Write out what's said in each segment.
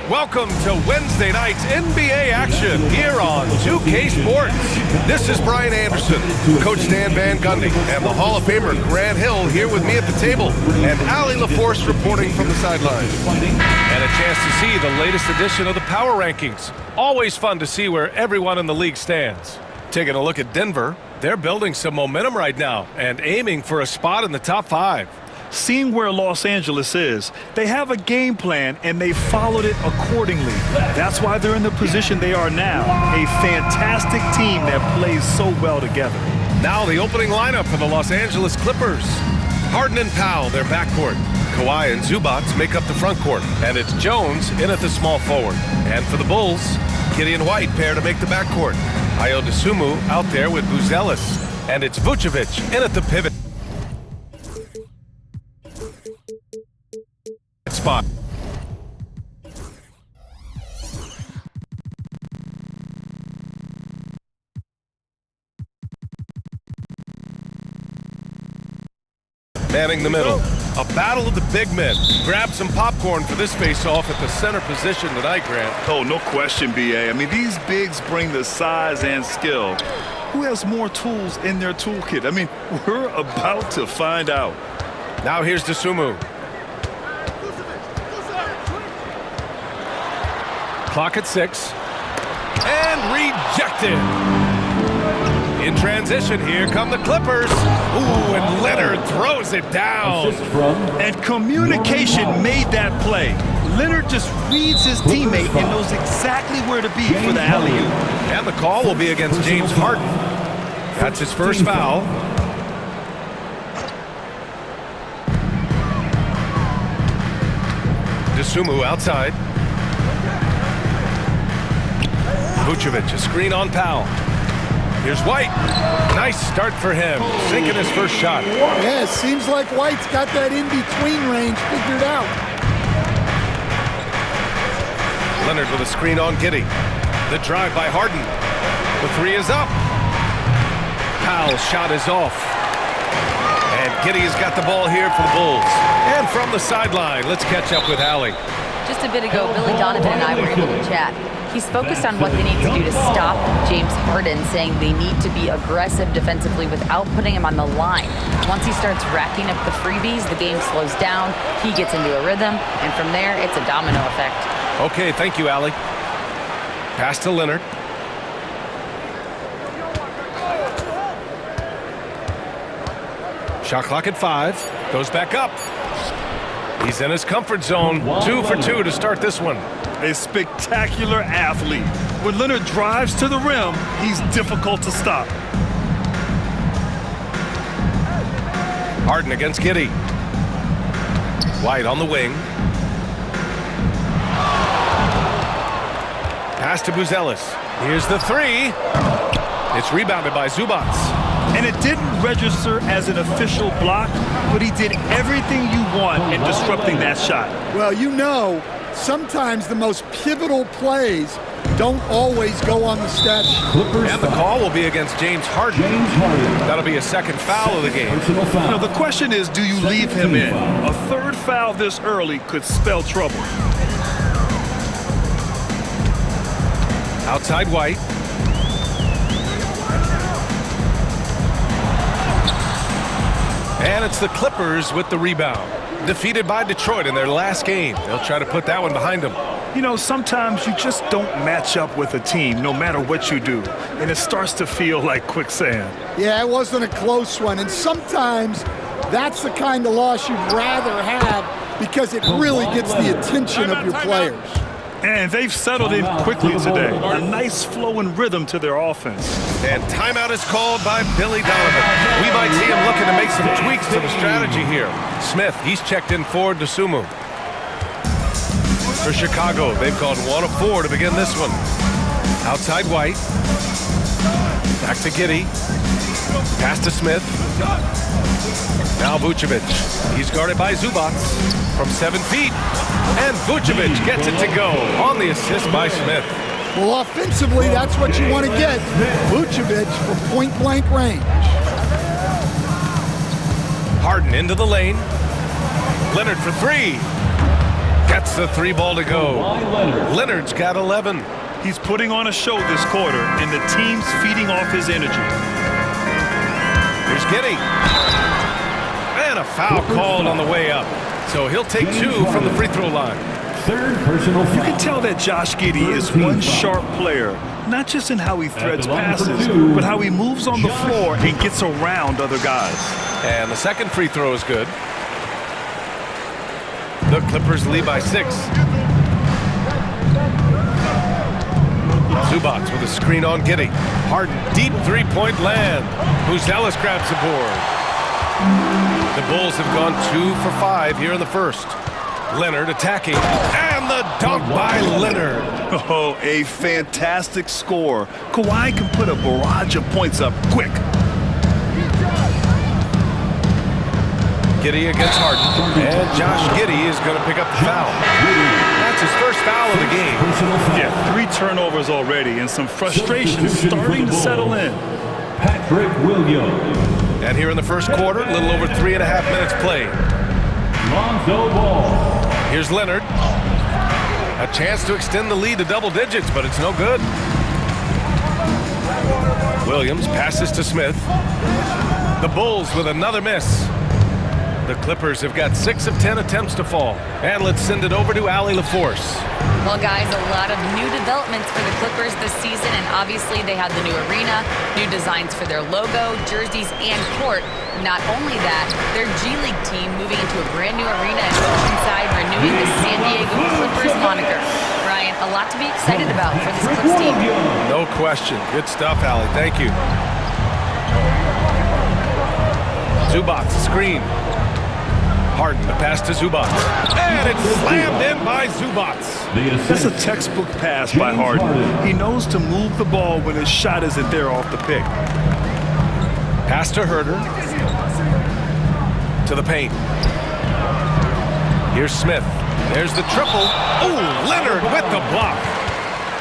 Welcome to Wednesday night's NBA action here on 2K Sports. This is Brian Anderson, Coach Dan Van Gundy, and the Hall of Famer Grant Hill here with me at the table, and Allie LaForce reporting from the sidelines. And a chance to see the latest edition of the Power Rankings. Always fun to see where everyone in the league stands. Taking a look at Denver, they're building some momentum right now and aiming for a spot in the top 5. Seeing where Los Angeles is, they have a game plan and they followed it accordingly. That's why they're in the position they are now. A fantastic team that plays so well together. Now the opening lineup for the Los Angeles Clippers. Harden and Powell, their backcourt. Kawhi and Zubac make up the front court. And it's Jones in at the small forward. And for the Bulls, Giddey and White pair to make the backcourt. Ayo Dosunmu out there with Buzelis. And it's Vucevic in at the pivot spot. Manning the middle. A battle of the big men. Grab some popcorn for this face-off at the center position tonight, Grant. Oh, no question, B.A. I mean, these bigs bring the size and skill. Who has more tools in their toolkit? I mean, we're about to find out. Now here's Dosunmu. Clock at 6. And rejected. In transition, here come the Clippers. Ooh, and Leonard throws it down. And communication made that play. Leonard just reads his teammate and knows exactly where to be for the alley-oop. And the call will be against James Harden. That's his first foul. Dosunmu outside. Vucevic, a screen on Powell. Here's White. Nice start for him, sinking his first shot. Yeah, it seems like White's got that in-between range figured out. Leonard with a screen on Giddey. The drive by Harden. The three is up. Powell's shot is off. And Giddey has got the ball here for the Bulls. And from the sideline, let's catch up with Allie. Just a bit ago, Billy Donovan and I were able to chat. He's focused on what they need to do to stop James Harden, saying they need to be aggressive defensively without putting him on the line. Once he starts racking up the freebies, the game slows down, he gets into a rhythm, and from there, it's a domino effect. Okay, thank you, Allie. Pass to Leonard. Shot clock at 5. Goes back up. He's in his comfort zone. 2 for 2 to start this one. A spectacular athlete. When Leonard drives to the rim, he's difficult to stop. Harden against Giddey. White on the wing. Pass to Buzelis. Here's the three. It's rebounded by Zubac. And it didn't register as an official block, but he did everything you want in disrupting that shot. Well, you know, sometimes the most pivotal plays don't always go on the stat sheet. And the call will be against James Harden. That'll be a second foul of the game. You know, the question is, do you leave him in? A third foul this early could spell trouble. Outside White. And it's the Clippers with the rebound. Defeated by Detroit in their last game. They'll try to put that one behind them. You know, sometimes you just don't match up with a team no matter what you do. And it starts to feel like quicksand. Yeah, it wasn't a close one. And sometimes that's the kind of loss you'd rather have because it really gets the attention of your players. And they've settled in quickly today. A nice flow and rhythm to their offense. And timeout is called by Billy Donovan. We might see him looking to make some tweaks to the strategy here. Smith, he's checked in for Dosunmu. For Chicago, they've gone 1 of 4 to begin this one. Outside White. Back to Giddey. Pass to Smith. Now Vucevic. He's guarded by Zubac from 7 feet. And Vucevic gets it to go on the assist by Smith. Well, offensively, that's what you want to get. Vucevic for point-blank range. Harden into the lane. Leonard for 3. Gets the 3 ball to go. Leonard's got 11. He's putting on a show this quarter, and the team's feeding off his energy. Here's Giddey. And a foul called on the way up. So he'll take 2 from the free throw line. Third personal foul. You can tell that Josh Giddey is one sharp player, not just in how he threads passes, but how he moves on the floor and gets around other guys. And the second free throw is good. The Clippers lead by 6. Zubac with a screen on Giddey. Harden, deep three-point land. Buzelis grabs the board. The Bulls have gone 2 for 5 here in the first. Leonard attacking, and the dunk by Leonard. Oh, a fantastic score. Kawhi can put a barrage of points up quick. Giddey against Harden, and Josh Giddey is going to pick up the foul. That's his first foul of the game. Yeah, 3 turnovers already, and some frustration starting to settle in. Patrick Williams. And here in the first quarter, a little over 3.5 minutes played. Lonzo Ball. Here's Leonard. A chance to extend the lead to double digits, but it's no good. Williams passes to Smith. The Bulls with another miss. The Clippers have got 6 of 10 attempts to fall. And let's send it over to Allie LaForce. Well, guys, a lot of new developments for the Clippers this season, and obviously they have the new arena, new designs for their logo, jerseys, and court. Not only that, their G League team moving into a brand new arena in Oceanside, renewing the San Diego Clippers moniker. Ryan, a lot to be excited about for this Clips team. No question. Good stuff, Allie. Thank you. Zubac, screen. Harden, the pass to Zubac. And it's slammed in by Zubac. That's a textbook pass by Harden. He knows to move the ball when his shot isn't there off the pick. Pass to Herter. To the paint. Here's Smith. There's the triple. Oh, Leonard with the block.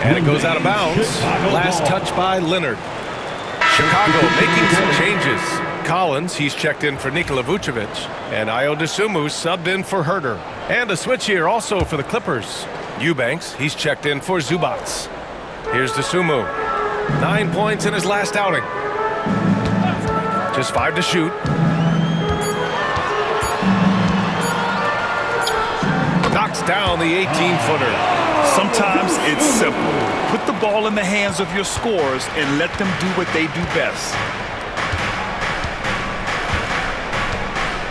And it goes out of bounds. Last touch by Leonard. Chicago making some changes. Collins, he's checked in for Nikola Vucevic. And Ayo Dosunmu subbed in for Herter. And a switch here also for the Clippers. Eubanks, he's checked in for Zubac. Here's Dosunmu. 9 points in his last outing. Just 5 to shoot. Knocks down the 18-footer. Sometimes it's simple. Put the ball in the hands of your scorers and let them do what they do best.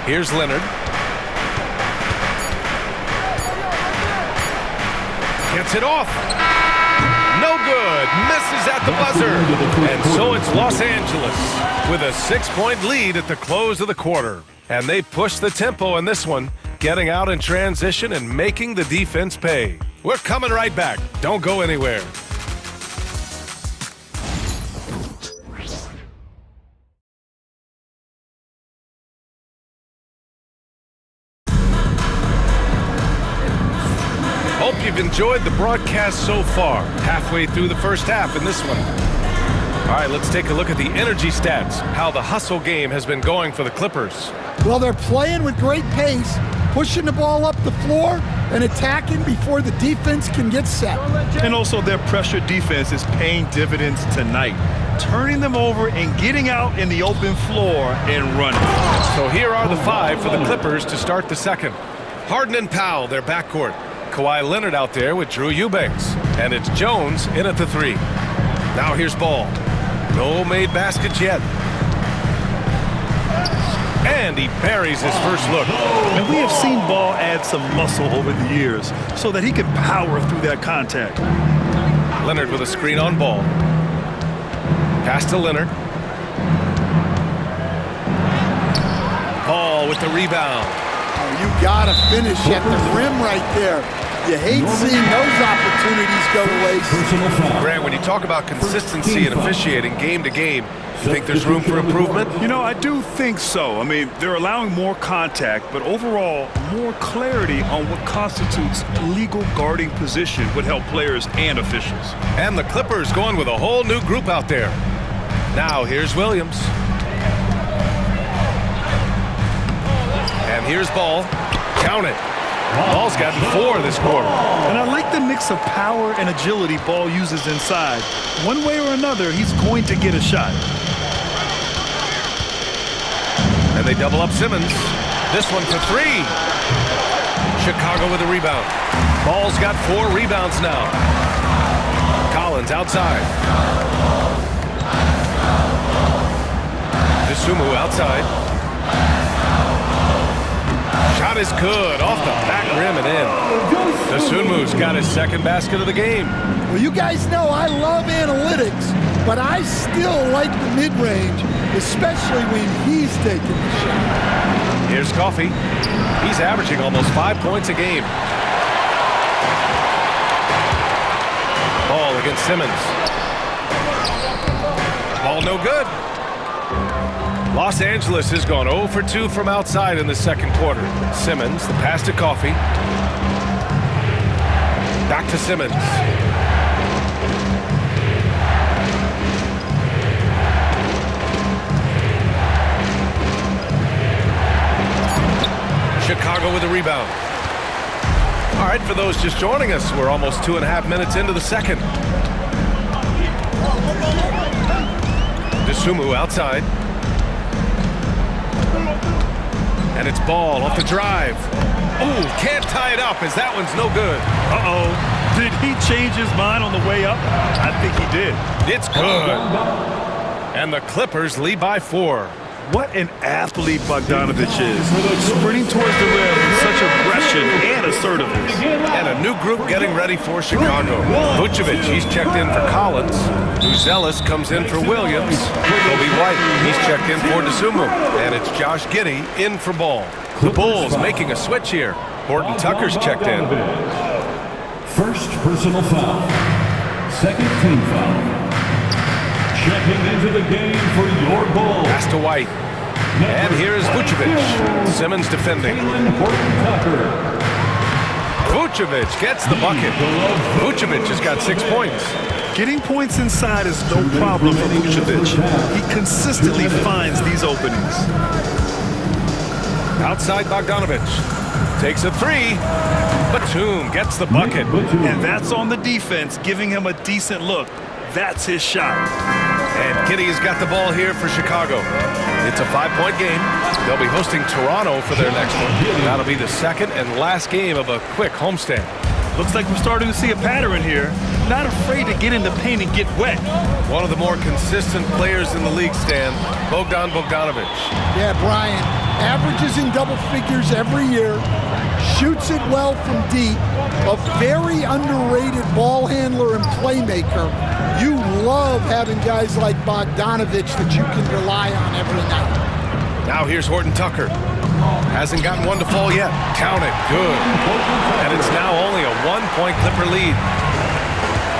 Here's Leonard. Gets it off. No good. Misses at the buzzer. And so it's Los Angeles with a 6-point lead at the close of the quarter. And they push the tempo in this one, getting out in transition and making the defense pay. We're coming right back. Don't go anywhere. Hope you've enjoyed the broadcast so far. Halfway through the first half in this one. All right, let's take a look at the energy stats, how the hustle game has been going for the Clippers. Well, they're playing with great pace, pushing the ball up the floor and attacking before the defense can get set. And also their pressure defense is paying dividends tonight, turning them over and getting out in the open floor and running. So here are the 5 for the Clippers to start the second. Harden and Powell, their backcourt. Kawhi Leonard out there with Drew Eubanks. And it's Jones in at the 3. Now here's Ball. No made baskets yet. And he buries his first look. And we have seen Ball add some muscle over the years so that he can power through that contact. Leonard with a screen on Ball. Pass to Leonard. Ball with the rebound. Oh, you gotta finish at the rim right there. You hate seeing those opportunities go to waste. Grant, when you talk about consistency and officiating game to game, you think there's room for improvement? You know, I do think so. I mean, they're allowing more contact, but overall, more clarity on what constitutes legal guarding position would help players and officials. And the Clippers going with a whole new group out there. Now, here's Williams. And here's Ball. Count it. Ball's gotten 4 this quarter. And I like the mix of power and agility Ball uses inside. One way or another, he's going to get a shot. And they double up Simmons. This one for 3. Chicago with a rebound. Ball's got 4 rebounds now. Collins outside. Sumu outside. Shot is good. Off the back rim and in. Desumu's got his second basket of the game. Well, you guys know I love analytics, but I still like the mid-range, especially when he's taking the shot. Here's Coffey. He's averaging almost 5 points a game. Ball against Simmons. Ball no good. Los Angeles has gone 0 for 2 from outside in the second quarter. Simmons, the pass to Coffey. Back to Simmons. Chicago with a rebound. All right, for those just joining us, we're almost 2.5 minutes into the second. Dosunmu outside. And it's Ball off the drive. Oh, can't tie it up as that one's no good. Uh-oh. Did he change his mind on the way up? I think he did. It's good. And the Clippers lead by 4. What an athlete Bogdanovich is. Sprinting towards the rim with such aggression and assertiveness. And a new group getting ready for Chicago. Vucevic, he's checked in for Collins. Buzelis comes in for Williams. Kobe White, he's checked in for Dosunmu. And it's Josh Giddey in for Ball. The Bulls making a switch here. Horton Tucker's checked in. First personal foul. Second team foul. Checking into the game for your Bulls. Pass to White. And here's Vucevic. Simmons defending. Vucevic gets the bucket. Vucevic has got 6 points. Getting points inside is no problem for Vucevic. He consistently finds these openings. Outside Bogdanovich. Takes a 3. Batum gets the bucket. And that's on the defense, giving him a decent look. That's his shot. And Giddey has got the ball here for Chicago. It's a 5-point game. They'll be hosting Toronto for their next one. That'll be the second and last game of a quick homestand. Looks like we're starting to see a pattern here. Not afraid to get in the paint and get wet. One of the more consistent players in the league, Stan, Bogdanovich. Yeah, Brian, averages in double figures every year, shoots it well from deep, a very underrated ball handler and playmaker. You love having guys like Bogdanovich that you can rely on every night. Now here's Horton Tucker. Hasn't gotten one to fall yet. Count it. Good. And it's now only a 1-point Clipper lead.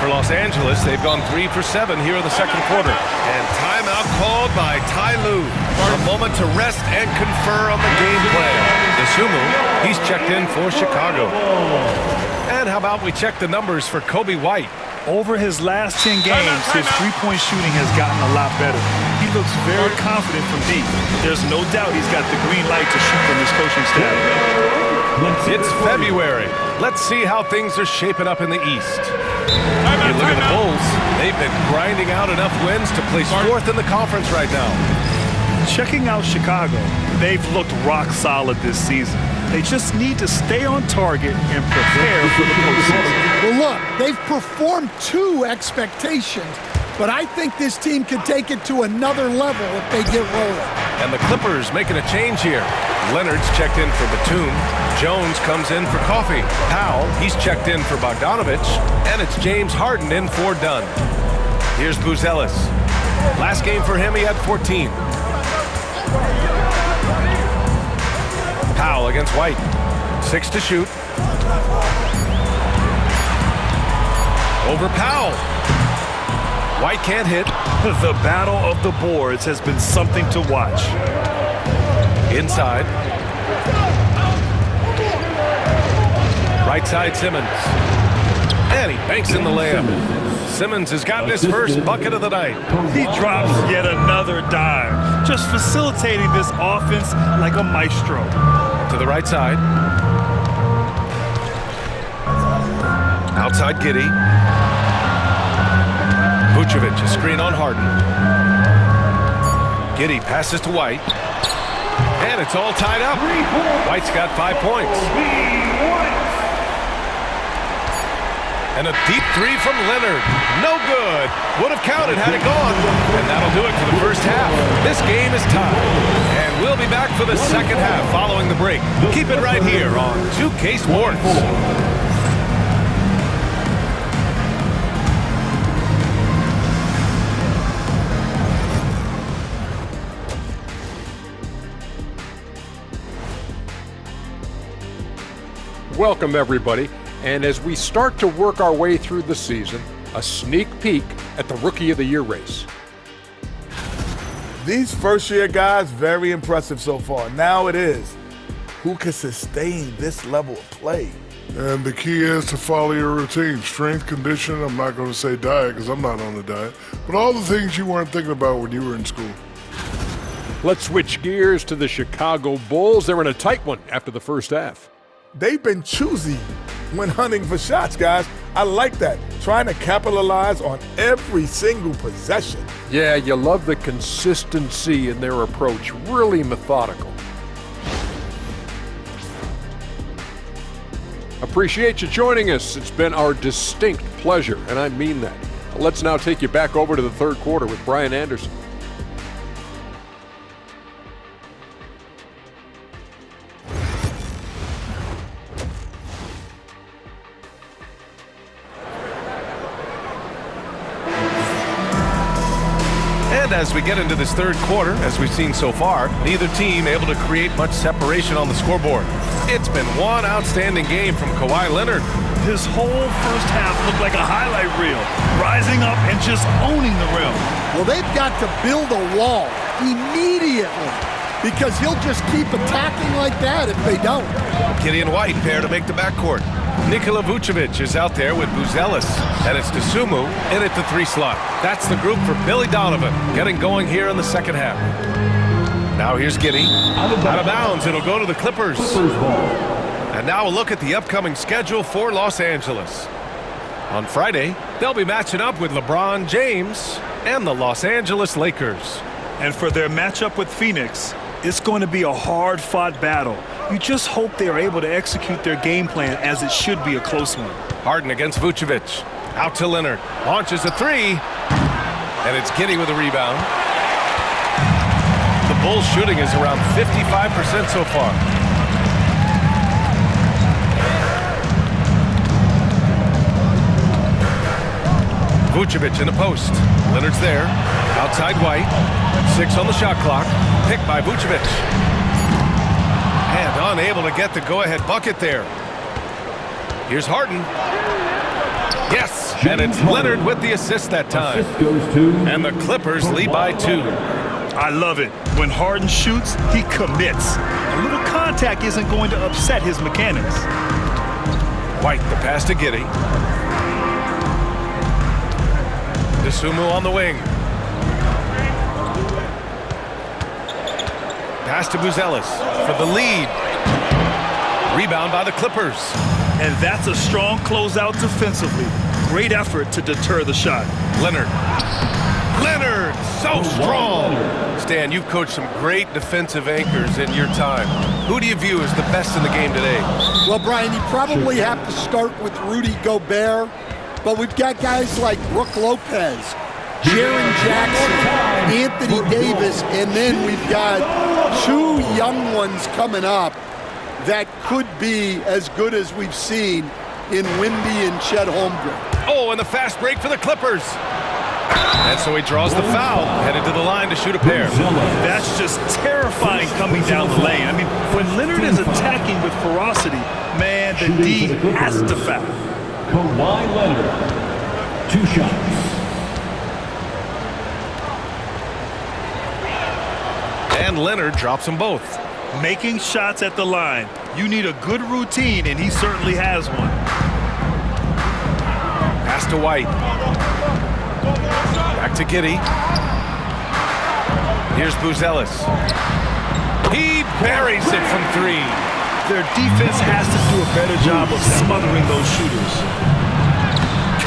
For Los Angeles, they've gone 3 for 7 here in the second quarter. And timeout called by Ty Lue. A moment to rest and confer on the game plan. Dosunmu, he's checked in for Chicago. And how about we check the numbers for Kobe White? Over his last 10 games, his three-point shooting has gotten a lot better. He looks very confident from deep. There's no doubt he's got the green light to shoot from his coaching staff. It's February. Let's see how things are shaping up in the East. You look at the Bulls. They've been grinding out enough wins to place 4th in the conference right now. Checking out Chicago, they've looked rock solid this season. They just need to stay on target and prepare for the postseason. Well, look, they've performed to expectations, but I think this team can take it to another level if they get rolling. And the Clippers making a change here. Leonard's checked in for Batum. Jones comes in for Coffey. Powell, he's checked in for Bogdanovich. And it's James Harden in for Dunn. Here's Buzelis. Last game for him, he had 14. Powell against White. 6 to shoot. Over Powell. White can't hit. The battle of the boards has been something to watch. Inside. Right side Simmons. And he banks in the layup. Simmons has gotten his first bucket of the night. He drops yet another dime, just facilitating this offense like a maestro. To the right side. Outside Giddey. Vucevic, a screen on Harden. Giddey passes to White. And it's all tied up. White's got 5 points. And a deep three from Leonard. No good. Would have counted had it gone. And that'll do it for the first half. This game is tied. And we'll be back for the second half following the break. Keep it right here on 2K Sports. Welcome, everybody. And as we start to work our way through the season, a sneak peek at the Rookie of the Year race. These first-year guys, very impressive so far. Now it is, who can sustain this level of play? And the key is to follow your routine. Strength, condition, I'm not going to say diet because I'm not on the diet, but all the things you weren't thinking about when you were in school. Let's switch gears to the Chicago Bulls. They're in a tight one after the first half. They've been choosy when hunting for shots, guys. I like that. Trying to capitalize on every single possession. Yeah, you love the consistency in their approach. Really methodical. Appreciate you joining us. It's been our distinct pleasure, and I mean that. Let's now take you back over to the third quarter with Brian Anderson. And as we get into this third quarter, as we've seen so far, neither team able to create much separation on the scoreboard. It's been one outstanding game from Kawhi Leonard. His whole first half looked like a highlight reel, rising up and just owning the rim. Well, they've got to build a wall immediately because he'll just keep attacking like that if they don't. Giddey and White pair to make the backcourt. Nikola Vucevic is out there with Buzelis, and it's Dosunmu in at the 3 slot. That's the group for Billy Donovan, getting going here in the second half. Now here's Giddey. Out of bounds, it'll go to the Clippers. And now a look at the upcoming schedule for Los Angeles. On Friday, they'll be matching up with LeBron James and the Los Angeles Lakers. And for their matchup with Phoenix, it's going to be a hard-fought battle. You just hope they are able to execute their game plan as it should be a close one. Harden against Vucevic. Out to Leonard. Launches a 3. And it's Giddey with a rebound. The Bulls shooting is around 55% so far. Vucevic in the post. Leonard's there. Outside White. 6 on the shot clock. Picked by Vucevic. And unable to get the go-ahead bucket there. Here's Harden. Yes, and it's Leonard with the assist that time. And the Clippers lead by 2. I love it. When Harden shoots, he commits. A little contact isn't going to upset his mechanics. White, the pass to Giddey. Dosunmu on the wing. Pass to Buzelis for the lead. Rebound by the Clippers. And that's a strong closeout defensively. Great effort to deter the shot. Leonard. Leonard, so strong. Stan, you've coached some great defensive anchors in your time. Who do you view as the best in the game today? Well, Brian, you probably have to start with Rudy Gobert, but we've got guys like Brook Lopez, Jaren Jackson, Anthony Davis, and then we've got 2 young ones coming up that could be as good as we've seen in Wemby and Chet Holmgren. Oh, and the fast break for the Clippers. And so he draws the foul, headed to the line to shoot a pair. That's just terrifying coming down the lane. I mean, when Leonard is attacking with ferocity, man, the D has to foul. Kawhi Leonard, 2 shots. And Leonard drops them both. Making shots at the line. You need a good routine, and he certainly has one. Pass to White. Back to Giddey. Here's Buzelis. He buries it from 3. Their defense has to do a better job of smothering those shooters.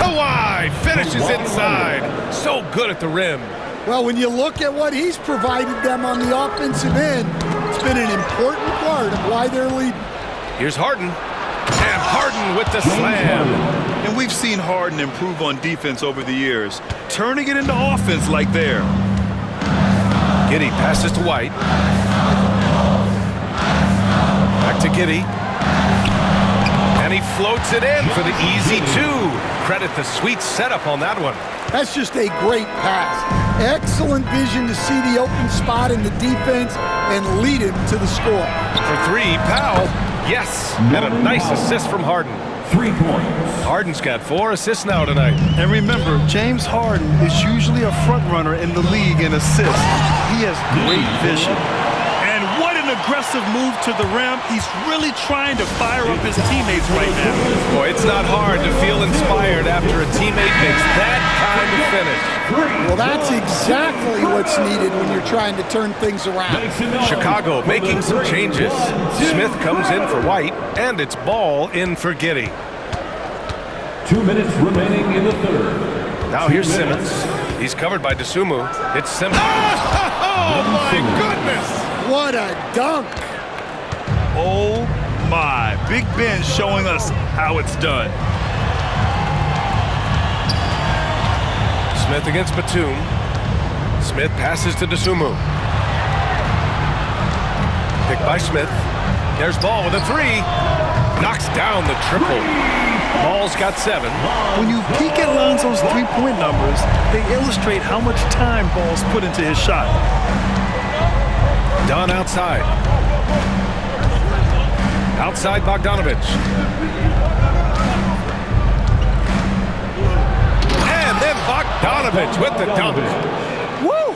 Kawhi finishes inside. So good at the rim. Well, when you look at what he's provided them on the offensive end, it's been an important part of why they're leading. Here's Harden. And Harden with the slam. And we've seen Harden improve on defense over the years, turning it into offense like there. Giddey passes to White. Back to Giddey. And he floats it in for the easy two. Credit the sweet setup on that one. That's just a great pass. Excellent vision to see the open spot in the defense and lead him to the score. For three, Powell. Yes, and a nice assist from Harden. 3 points. Harden's got 4 assists now tonight. And remember, James Harden is usually a front runner in the league in assists. He has great vision. And what an aggressive move to the rim. He's really trying to fire up his teammates right now. Boy, it's not hard to feel inspired after a teammate makes that kind of finish. Well, that's exactly what's needed when you're trying to turn things around. Chicago making some changes. Smith comes in for White, and it's ball in for Giddey. 2 minutes remaining in the third. Now here's Simmons. He's covered by Dosunmu. It's Simmons. Oh, my goodness! What a dunk! Oh, my. Big Ben showing us how it's done. Smith against Batum. Smith passes to Dosunmu. Picked by Smith. There's Ball with a 3. Knocks down the triple. Ball's got 7. When you peek at Lonzo's three-point numbers, they illustrate how much time Ball's put into his shot. Dunn outside. Outside Bogdanovich. And then Bogdanovich with the dunk. Woo!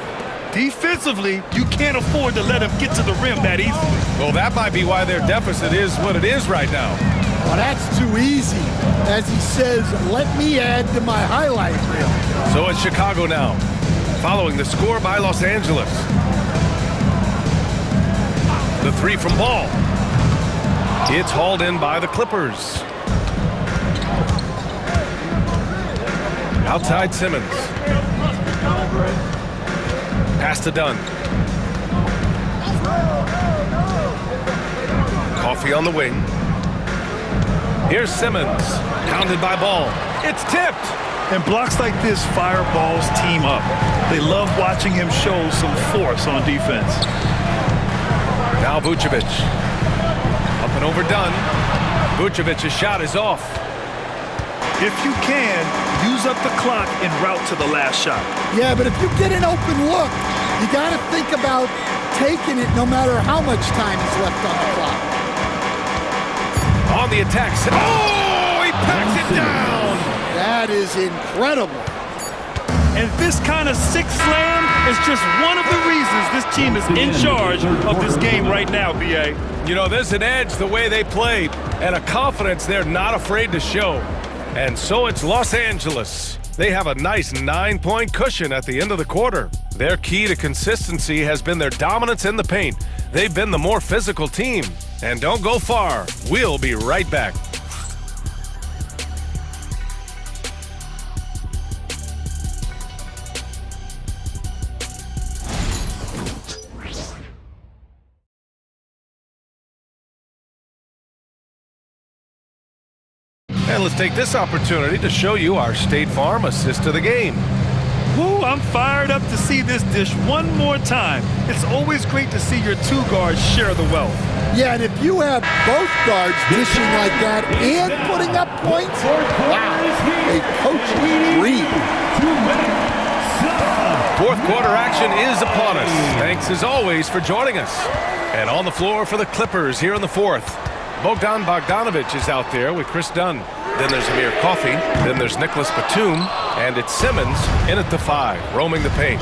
Defensively, you can't afford to let him get to the rim that easily. Well, that might be why their deficit is what it is right now. Well, that's too easy. As he says, let me add to my highlight reel. So it's Chicago now, following the score by Los Angeles. The 3 from Ball. It's hauled in by the Clippers. Outside Simmons. Pass to Dunn. Coffee on the wing. Here's Simmons, pounded by Ball. It's tipped. And blocks like this fire Ball's team up. They love watching him show some force on defense. Now Vucevic. Up and over Dunn. Vucevic's shot is off. If you can, use up the clock en route to the last shot. Yeah, but if you get an open look, you got to think about taking it no matter how much time is left on the clock. On the attack. Oh, he packs it down. That is incredible. And this kind of six slam is just one of the reasons this team is in charge of this game right now, B.A. You know, there's an edge the way they play and a confidence they're not afraid to show. And so it's Los Angeles. They have a nice 9-point cushion at the end of the quarter. Their key to consistency has been their dominance in the paint. They've been the more physical team. And don't go far. We'll be right back. And let's take this opportunity to show you our State Farm assist to the game. Woo, I'm fired up to see this dish one more time. It's always great to see your two guards share the wealth. Yeah, and if you have both guards dishing like that and putting up points, wow, a coach's dream. Fourth quarter action is upon us. Thanks as always for joining us. And on the floor for the Clippers here in the fourth. Bogdan Bogdanovich is out there with Chris Dunn. Then there's Amir Coffey. Then there's Nicholas Batum. And it's Simmons in at the 5, roaming the paint.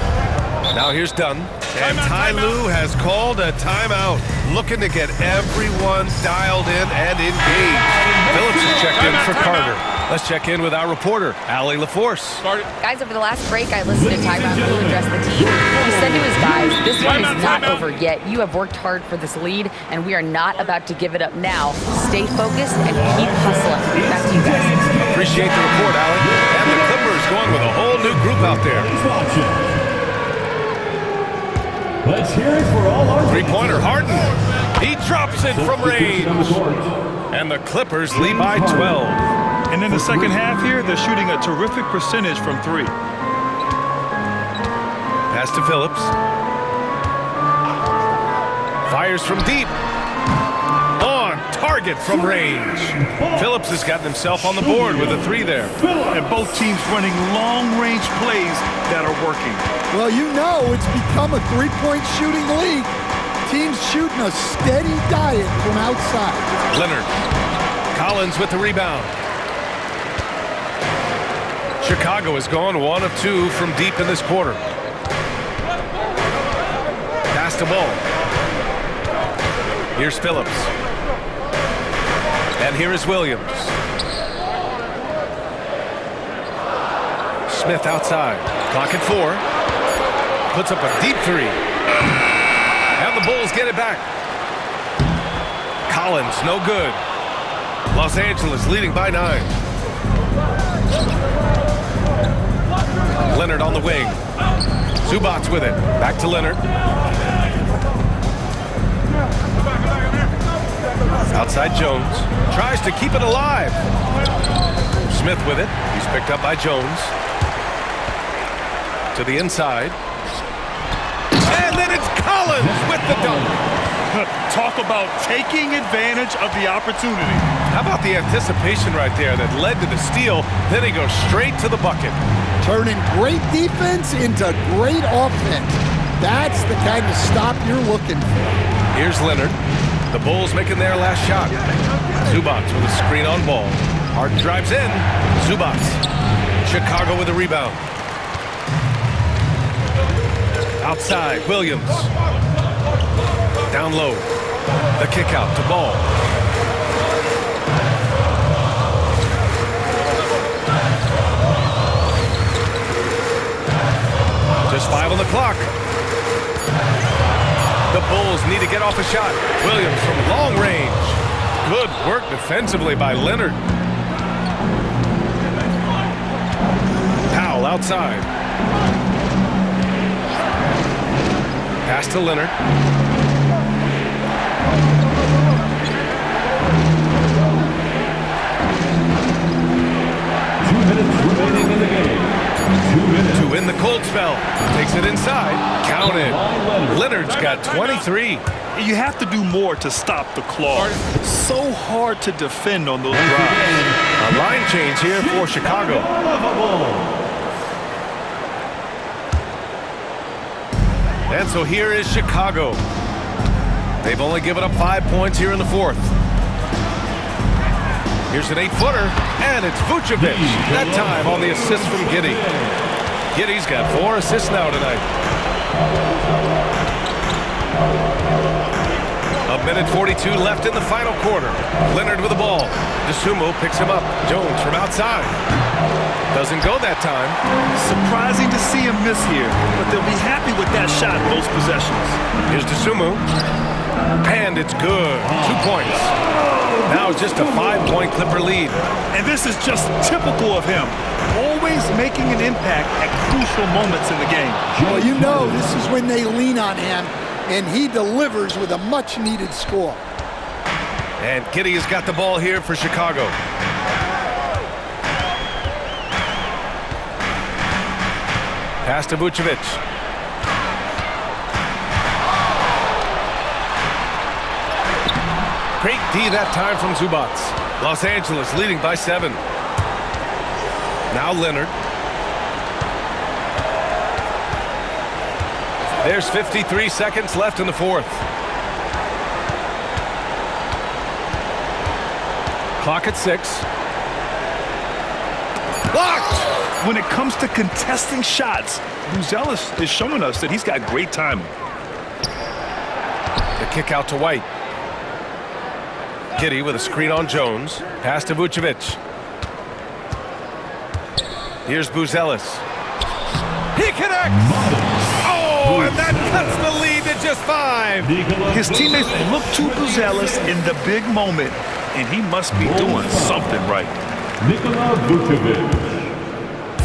Now here's Dunn. And Ty Lue has called a timeout, looking to get everyone dialed in and engaged. Phillips has checked in for Carter. Let's check in with our reporter, Allie LaForce. Guys, over the last break, I listened to Tyronn Lue address the team. He said to his guys, this one is not over yet. You have worked hard for this lead, and we are not about to give it up now. Stay focused and keep hustling. Back to you guys. Appreciate the report, Allie. And out there. Let's hear it for all our Three-pointer, Harden. He drops it from range. And the Clippers lead by 12. And in the second half here, they're shooting a terrific percentage from three. Pass to Phillips. Fires from deep. On target from range. Phillips has gotten himself on the board with a three there. And both teams running long-range plays that are working. Well, you know it's become a three-point shooting league. Teams shooting a steady diet from outside. Leonard. Collins with the rebound. Chicago has gone 1 of 2 from deep in this quarter. Pass the ball. Here's Phillips. And here is Williams. Smith outside. Clock at 4. Puts up a deep three. And the Bulls get it back. Collins, no good. Los Angeles leading by 9. Leonard on the wing. Zubats with it. Back to Leonard. Outside Jones. Tries to keep it alive. Smith with it. He's picked up by Jones. To the inside. And then it's Collins with the dunk. Talk about taking advantage of the opportunity. How about the anticipation right there that led to the steal? Then he goes straight to the bucket. Turning great defense into great offense. That's the kind of stop you're looking for. Here's Leonard. The Bulls making their last shot. Zubats with a screen on ball. Harden drives in. Zubats. Chicago with a rebound. Outside, Williams. Down low. The kick out to Ball. Just 5 on the clock. The Bulls need to get off a shot. Williams from long range. Good work defensively by Leonard. Powell outside. Pass to Leonard. remaining in the game. 2 minutes. To win the cold spell. Takes it inside. Counted. Leonard's got 23. You have to do more to stop the claw. So hard to defend on those drives. A line change here for Chicago. And so here is Chicago. They've only given up 5 points here in the fourth. Here's an 8-footer, and it's Vucevic. That time on the assist from Giddey. Giddey's got 4 assists now tonight. A minute 42 left in the final quarter. Leonard with the ball. DeSumo picks him up. Jones from outside. Doesn't go that time. Surprising to see him miss here, but they'll be happy with that shot in those possessions. Here's DeSumo. And it's good. 2 points. Now it's just a 5-point Clipper lead. And this is just typical of him. Always making an impact at crucial moments in the game. Well, you know this is when they lean on him, and he delivers with a much-needed score. And Giddey has got the ball here for Chicago. Pass to Vucevic. Great D that time from Zubats. Los Angeles leading by 7. Now Leonard. There's 53 seconds left in the fourth. Clock at 6. Blocked! When it comes to contesting shots, Buzelis is showing us that he's got great timing. The kick out to White. Giddey with a screen on Jones. Pass to Vucevic. Here's Buzelis. He connects! Oh, and that cuts the lead to just 5. His teammates look to Buzelis in the big moment, and he must be doing something right. Nikola Vucevic.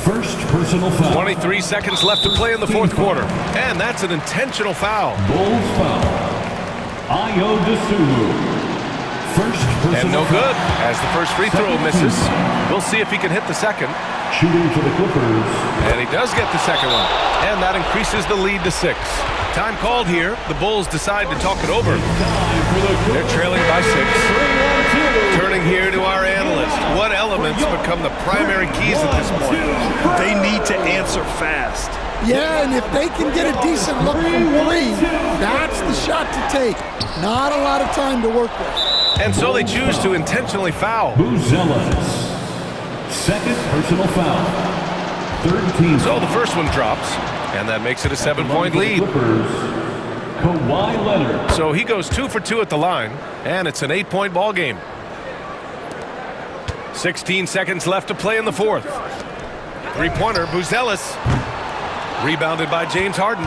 First personal foul. 23 seconds left to play in the fourth quarter. And that's an intentional foul. Bulls foul. Ayo Dosunmu. First personal And no foul. good, as the first free throw misses. We'll see if he can hit the second. Shooting for the Clippers. And he does get the second one. And that increases the lead to 6. Time called here. The Bulls decide to talk it over. They're trailing by 6. Turning here to our analyst. What elements become the primary keys at this point? They need to answer fast. Yeah, and if they can get a decent look from 3, that's the shot to take. Not a lot of time to work with. And so they choose to intentionally foul. Buzelas. Second personal foul. 13. So the first one drops, and that makes it a 7-point lead. Clippers. Kawhi Leonard. So he goes 2 for 2 at the line, and it's an 8-point ball game. 16 seconds left to play in the fourth. Three-pointer, Buzelas. Rebounded by James Harden.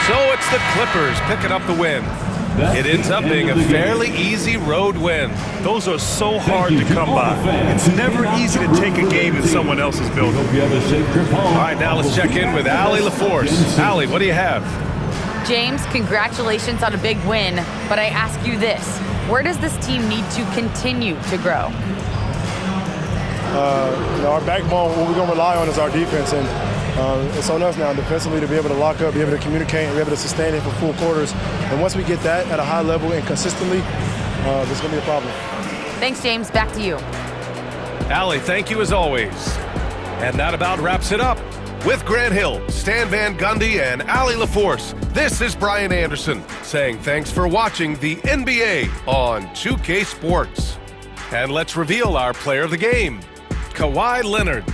So it's the Clippers picking up the win. It ends up being a fairly easy road win. Those are so hard to come by. It's never easy to take a game in someone else's building. Hope you have a safe trip home. All right, now let's check in with Allie LaForce. Allie, what do you have? James, congratulations on a big win, but I ask you this. Where does this team need to continue to grow? Our backbone, what we're going to rely on is our defense, and it's on us now defensively to be able to lock up, be able to communicate, and be able to sustain it for full quarters. And once we get that at a high level and consistently, there's going to be a problem. Thanks, James. Back to you. Allie, thank you as always. And that about wraps it up. With Grant Hill, Stan Van Gundy, and Allie LaForce, this is Brian Anderson saying thanks for watching the NBA on 2K Sports. And let's reveal our player of the game, Kawhi Leonard.